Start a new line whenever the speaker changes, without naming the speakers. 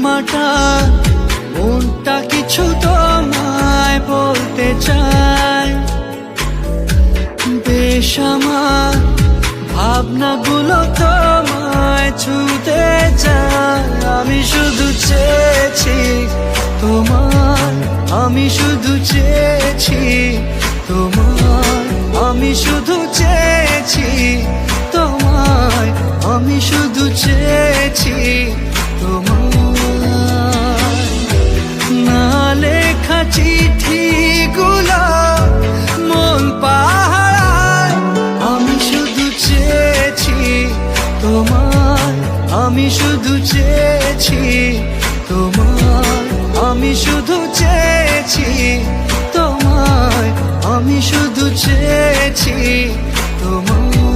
মাটা মনটা কিছু তোমায় বলতে চায়। বেশ আমার ভাবনাগুলো তোমায় ছুতে চায়। আমি শুধু চেয়েছি তোমার, আমি শুধু চেয়েছি তোমার, আমি শুধু চেয়েছি তোমায়, আমি শুধু চেয়েছি তোমার। না লেখা চিঠিগুলো মন পাহারায়, আমি শুধু চেয়েছি তোমার, আমি শুধু চেয়েছি তোমার, আমি শুধু চেয়েছি তোমায়, আমি শুধু চেয়েছি তোমার।